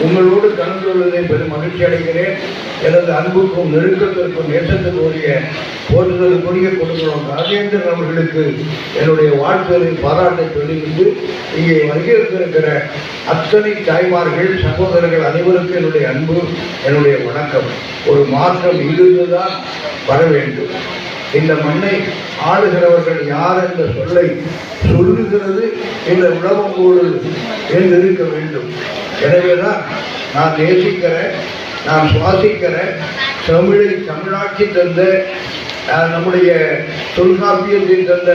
உங்களோடு கலந்து கொள்வதை பெரும் மகிழ்ச்சி அடைகிறேன். எனது அன்புக்கும் நெருக்கத்திற்கும் நேசத்திற்குரிய போற்றுதலுக்குரிய கொடுக்கிறோம் ராஜேந்திரன் அவர்களுக்கு என்னுடைய வாழ்த்துறை பாராட்டை தெரிவித்து இங்கே வருகிற அத்தனை தாய்மார்கள் சகோதரர்கள் அனைவருக்கும் என்னுடைய அன்பு, என்னுடைய வணக்கம். ஒரு மாற்றம் இருந்துதான் வர வேண்டும். இந்த மண்ணை ஆளுகிறவர்கள் யார் என்ற சொல்லை சொல்லுகிறது இந்த உலகங்கோடு என்று இருக்க வேண்டும். எனவேதான் நான் நேசிக்கிறேன், நான் சுவாசிக்கிறேன். தமிழை தமிழாட்சி தந்த நம்முடைய தொல்காப்பியத்தை தந்த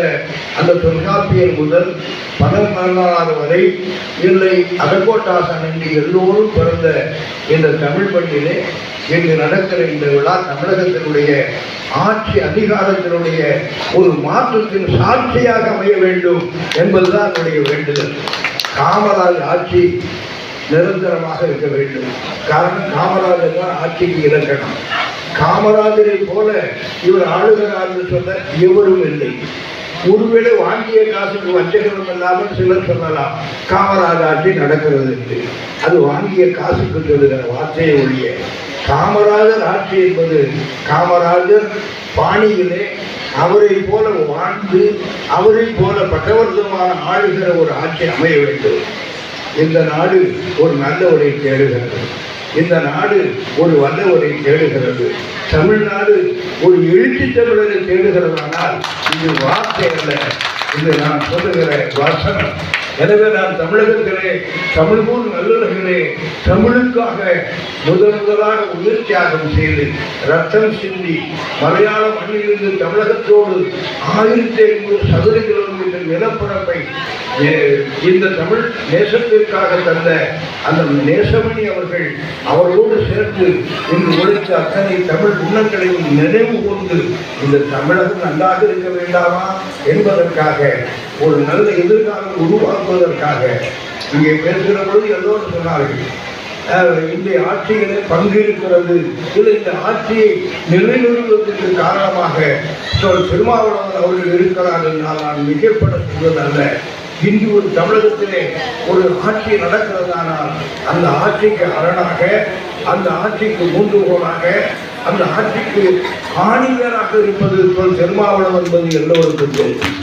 அந்த தொல்காப்பியர் முதல் பதமன்னார் வரை இல்லை அகக்கோட்டாசன் என்று எல்லோரும் பிறந்த இந்த தமிழ் மண்ணிலே இங்கு நடக்கிற இந்த விழா தமிழகத்தினுடைய ஆட்சி அதிகாரத்தினுடைய ஒரு மாற்றத்தின் சாட்சியாக அமைய வேண்டும் என்பதுதான் என்னுடைய வேண்டுதல். காமராஜ் ஆட்சி நிரந்தரமாக இருக்க வேண்டும். காரணம், காமராஜர் தான் ஆட்சிக்கு இலக்கணம். காமராஜரை போல இவர் ஆளுகிறார் என்று சொல்ல எவரும் இல்லை. ஒருவேளை வாங்கிய காசுக்கு வஞ்சகரம் இல்லாமல் சிலர் சொல்லலாம் காமராஜ் ஆட்சி நடக்கிறது என்று. அது வாங்கிய காசுக்கு சொல்லுகிற வார்த்தையை ஒழிய காமராஜர் ஆட்சி என்பது காமராஜர் பாணியிலே அவரை போல வாழ்ந்து அவரை போல பட்டவர்த்தமான ஆளுகிற ஒரு ஆட்சி அமைய வேண்டும். இந்த நாடு ஒரு நல்லவரை தேடுகிறது. இந்த நாடு ஒரு வல்லவரை தேடுகிறது. தமிழ்நாடு ஒரு எழுச்சி தமிழரை தேடுகிறதானால் இது வார்த்தை அல்ல, இது நான் சொல்லுகிற வசனம். எனவே நான் தமிழகத்திலே தமிழ்பூர் நல்லுலகிலே தமிழுக்காக முதலாக உயிர் தியாகம் செய்து ரத்தம் சிந்தி மலையாள மண்ணிலிருந்து தமிழகத்தோடு 1500 சதுர கிலோமீட்டர் நிலப்பரப்பை இந்த தமிழ் நேசத்திற்காக தந்த அந்த நேசமணி அவர்கள் அவரோடு சேர்ந்து இன்று உழைத்த அத்தனை தமிழ் குணங்களையும் நினைவு கொண்டு இந்த தமிழகம் நன்றாக இருக்க வேண்டாமா என்பதற்காக ஒரு நல்ல எதிர்காலம் உருவாக்குவதற்காக இங்கே பேசுகிற பொழுது எல்லோரும் சொன்னார்கள் இந்த ஆட்சிகளே பங்கு இருக்கிறது. இல்லை, இந்த ஆட்சியை நிலைநிறுவதற்கு காரணமாக திருமாவளவன் அவர்கள் இருக்கிறார் என்றால் நான் மிகப்பட சொல்வதல்ல. இன்று ஒரு தமிழகத்திலே ஒரு ஆட்சி நடக்கிறதானால் அந்த ஆட்சிக்கு அரணாக, அந்த ஆட்சிக்கு மூன்றுகோலாக, அந்த ஆட்சிக்கு ஆணியராக இருப்பது திருமாவளவன் என்பது எல்லோருக்கும் தெரியும்.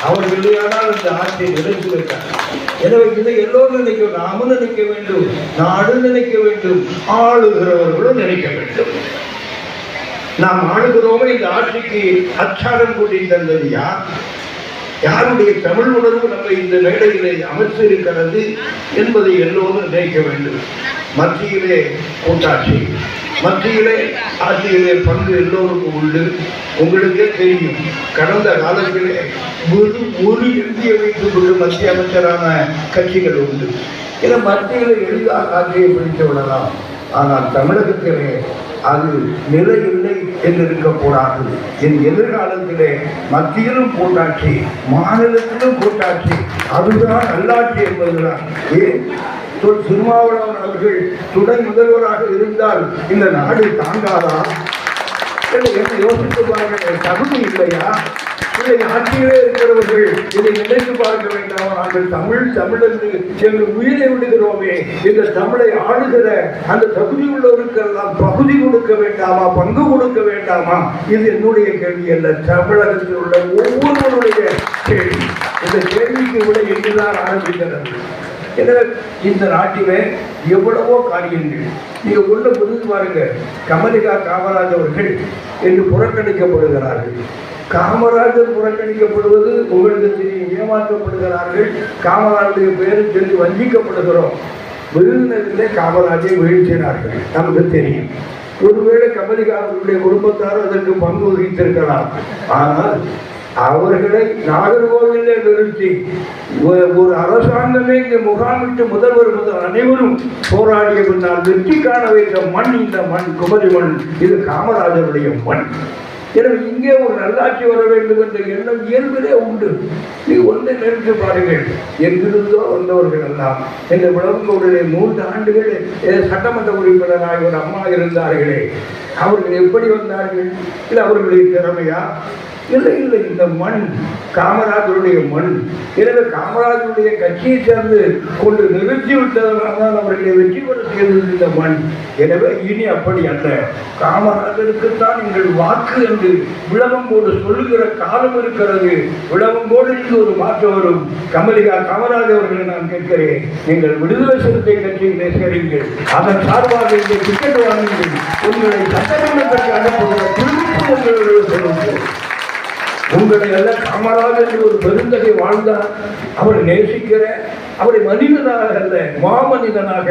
அவர் இல்லையானால் இந்த ஆட்சியை நினைத்திருக்கார். எனவே இதை எல்லோரும் நினைக்க, நாமும் நினைக்க வேண்டும், நாடும் நினைக்க வேண்டும், ஆளுகிறவர்களும் நினைக்க வேண்டும். நாம் ஆளுகிறோமே இந்த ஆட்சிக்கு அச்சாரம் கூட்டி தந்தது யார்? யாருடைய தமிழ் உணர்வு நம்ம இந்த மேடையிலே அமைச்சிருக்கிறது என்பதை எல்லோரும் நினைக்க வேண்டும். மத்தியிலே கூட்டாட்சி, மத்தியிலே ஆட்சியிலே பங்கு எல்லோருக்கும் உண்டு. உங்களுக்கே தெரியும், கடந்த காலத்திலே ஒரு இந்திய வைத்துக் கொண்டு மத்திய அமைச்சரான கட்சிகள் உண்டு. ஏன்னா மத்தியில் எளிதாக ஆட்சியை பிடித்து விடலாம். ஆனால் தமிழகத்திலே அது நிலை இல்லை என்று இருக்கக்கூடாது. என் எதிர்காலத்திலே மத்தியிலும் கூட்டாட்சி, மாநிலத்திலும் கூட்டாட்சி, அதுதான் நல்லாட்சி என்பதுதான். ஏன் திருமாவளவன் அவர்கள் துணை முதல்வராக இருந்தால் இந்த நாடு தாங்காதா என்று யோசித்து பாருங்கள். தகுதி இல்லையா? இல்லை, ஆட்சியிலே இருக்கிறவர்கள் இதை நினைத்து பார்க்க வேண்டாமா? நாங்கள் தமிழென்று எங்கள் உயிரை விடுகிறோமே, இந்த தமிழை ஆளுகிற அந்த தகுதி உள்ளவருக்கெல்லாம் பகுதி கொடுக்க வேண்டாமா, பங்கு கொடுக்க வேண்டாமா? இது என்னுடைய கேள்வி அல்ல, தமிழகத்தில் உள்ள ஒவ்வொருவருடைய கேள்வி. இந்த கேள்விக்கு விட என்றுதான் ஆரம்பிக்கிறது. எனவே இந்த நாட்டிலே எவ்வளவோ காரியங்கள் நீங்கள் உள்ள புரிந்து பாருங்க. கமலிகா காமராஜ் அவர்கள் என்று புறக்கணிக்கப்படுகிறார்கள். காமராஜர் புறக்கணிக்கப்படுவது உங்களுக்கு தெரியும். ஏமாற்றப்படுகிறார்கள். காமராஜருடைய பேரை சொல்லி வஞ்சிக்கப்படுகிறோம். விருதுநகரிலே காமராஜை வீழ்த்தினார்கள், நமக்கு தெரியும். ஒருவேளை கமலிகா அவர்களுடைய குடும்பத்தார் அதற்கு பங்கு வகித்திருக்கலாம். ஆனால் அவர்களை நாகர்கோவிலே நிறுத்தி ஒரு அரசாங்கமே இங்கே முகாமிட்டு முதல்வர் முதல் அனைவரும் போராடிய பின்னால் வெற்றி காண வைத்த மண் இந்த மண், குமரி மண். இது காமராஜருடைய மண். எனவே இங்கே ஒரு நல்லாட்சி வர வேண்டும் என்ற எண்ணம் இயல்பிலே உண்டு. நீங்கள் ஒன்றை நினைத்து பாருங்கள். எங்கிருந்தோ வந்தவர்கள் எல்லாம் இந்த விளம்புடைய 3 ஆண்டுகள் சட்டமன்ற உறுப்பினராக ஒரு அம்மா இருந்தார்களே, அவர்கள் எப்படி வந்தார்கள்? இல்லை அவர்களுடைய திறமையா, இல்லை இல்லை, இந்த மண் காமராஜருடைய மண். எனவே காமராஜருடைய கட்சியை சேர்ந்து கொண்டு நிறுத்தி விட்டதனால் அவர்களை வெற்றி பெற செய்தது இந்த மண். எனவே இனி அப்படி அல்ல, காமராஜருக்குத்தான் எங்கள் வாக்கு என்று விளம்பம்போடு சொல்லுகிற காலம் இருக்கிறது. விளம்பம்போடு இங்கு ஒரு மாற்றம் வரும். காமராஜ் அவர்களை நான் கேட்கிறேன், நீங்கள் விடுதலை சிறுத்தை கட்சியிலே சேருங்கள், அதன் சார்பாக இங்கே டிக்கெட் வாங்குங்கள், உங்களை சட்டமன்றத்திற்கு அனுப்புகிற திருப்பி சொல்லுங்கள். உங்களை எல்லாம் காமராஜ் என்று ஒரு பெருந்தகை வாழ்ந்தார். அவரை நேசிக்கிற, அவரை மனிதனாக அல்ல மாமனிதனாக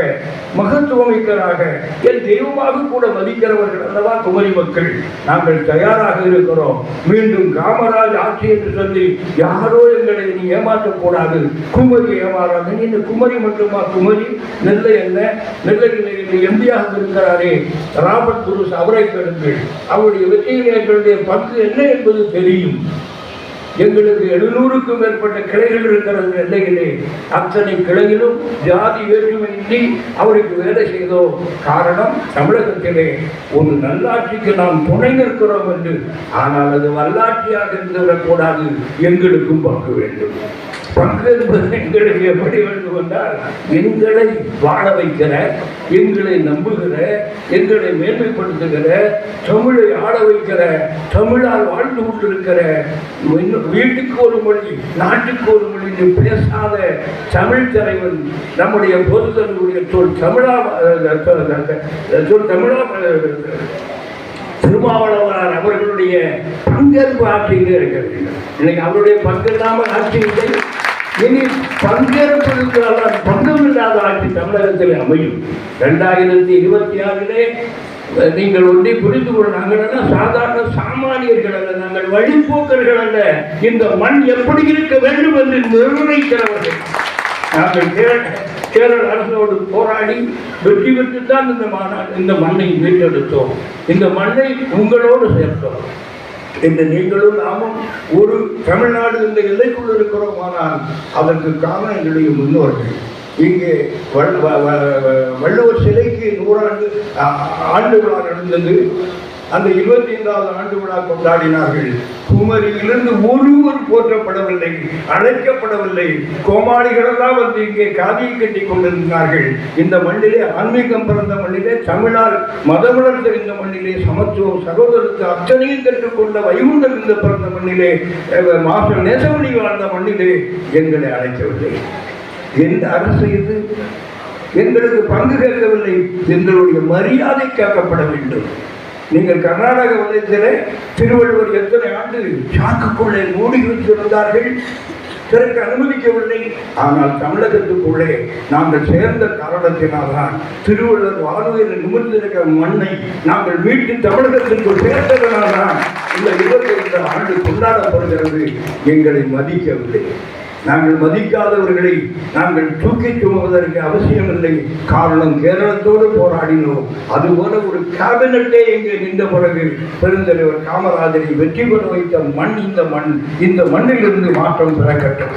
மகத்துவமிக்கராக என் தெய்வமாக கூட மதிக்கிறவர்கள் அல்லவா குமரி மக்கள். நாங்கள் தயாராக இருக்கிறோம். மீண்டும் காமராஜ் ஆட்சி என்று சொல்லி யாரோ எங்களை நீ ஏமாற்றக்கூடாது, குமரி ஏமாறாது. இந்த குமரி மட்டுமா? குமரி நெல்லை என்ன? நெல்லையில் எம்பியாக இருக்கிறாரே ராபர்ட் புருஷ், அவரை கேளுங்கள். அவருடைய வெற்றிகளுடைய பங்கு என்ன என்பது தெரியும். எங்களுக்கு 700க்கும் மேற்பட்ட கிளைகள் இருக்கிறது நெல்லையிலே. அத்தனை கிளையிலும் ஜாதி வேற்றுமையின்றி அவருக்கு வேலை செய்தோம். காரணம், தமிழகத்திலே ஒரு நல்லாட்சிக்கு நாம் துணை நிற்கிறோம் என்று. ஆனால் அது வல்லாட்சியாக இருந்துவிடக்கூடாது, எங்களுக்கும் பங்கு வேண்டும். பங்கு என்பது எங்களுக்கு எப்படி வேண்டும் என்றால், எங்களை வாழ வைக்கிற, எங்களை நம்புகிற, எங்களை மேன்மைப்படுத்துகிற, தமிழை ஆட வைக்கிற, தமிழால் வாழ்ந்து கொண்டிருக்கிற, வீட்டுக்கு ஒரு மொழி நாட்டுக்கு ஒரு மொழி பேசாத தமிழ் தலைவன் நம்முடைய பொதுத்தனுடைய சொல் தமிழா திருமாவளவனார் அவர்களுடைய பங்கேற்பு ஆட்சியிலே இருக்கிறது. இன்னைக்கு அவருடைய பங்கு இல்லாமல் ஆட்சி இல்லை. இனி பங்கேற்பதற்கான பங்கம் இல்லாத ஆட்சி தமிழகத்தில் அமையும். 2026 நீங்கள் ஒன்றை புரிந்து கொள்ள, நாங்கள் சாதாரண சாமானியர்கள் அல்ல, நாங்கள் வழிபோக்கர்கள் அல்ல. இந்த மண் எப்படி இருக்க வேண்டும் என்று நிர்ணயிக்கிறவர்கள். நாங்கள் கேரள அரசோடு போராடி வெற்றி பெற்றுத்தான் இந்த மண்ணை மீட்டெடுத்தோம். இந்த மண்ணை உங்களோடு சேர்த்தோம். இந்த நீங்களும் நாமும் ஒரு தமிழ்நாடு இந்த எல்லைக்குள் இருக்கிறோம். ஆனால் அதற்கு காரணம் எங்களுடைய முன்னோர்கள். இங்கே வள்ளுவர் சிலைக்கு 100 ஆண்டு விழா நடந்தது. அந்த 25வது ஆண்டு விழா கொண்டாடினார்கள். குமரியிலிருந்து ஒருவர் போற்றப்படவில்லை, அழைக்கப்படவில்லை. கோமாளிகளெல்லாம் வந்து இங்கே காதியை கட்டி கொண்டிருந்தார்கள். இந்த மண்ணிலே ஆன்மீகம் பிறந்த மண்ணிலே, தமிழால் மதமுடன் தெரிந்த மண்ணிலே, சமத்துவம் சகோதரத்து அத்தனையும் கற்றுக்கொண்ட வைகுண்டம் இந்த பிறந்த மண்ணிலே, மாஸ்டர் நேசமணி வாழ்ந்த மண்ணிலே எங்களை அழைக்கவில்லை. எந்த அரசு இது? எங்களுக்கு பங்கு கேட்கவில்லை. எங்களுடைய மரியாதை கேட்கப்பட வேண்டும். நீங்கள் கர்நாடக வலயத்திலே திருவள்ளுவர் எத்தனை ஆண்டு சாக்குக்குள்ளே மூடி வைத்திருந்தார்கள், திறக்க அனுமதிக்கவில்லை. ஆனால் தமிழகத்துக்குள்ளே நாங்கள் சேர்ந்த காரணத்தினால்தான் திருவள்ளுவர் வாழ்வில் நிமிர்ந்திருக்கிற மண்ணை நாங்கள் மீட்டு தமிழகத்திற்கு சேர்ந்ததனால்தான் இந்த 25 ஆண்டு கொண்டாடப்படுகிறது. எங்களை மதிக்கவில்லை. நாங்கள் மதிக்காதவர்களை நாங்கள் தூக்கி சுமவதற்கு அவசியமில்லை. காரணம், கேரளத்தோடு போராடினோம். அதுபோல ஒரு கேபினட்டே இங்கே நின்ற பிறகு பெருந்தலைவர் காமராஜரை வெற்றி பெற வைத்த மண் இந்த மண். இந்த மண்ணிலிருந்து மாற்றம் பிறக்கட்டும்.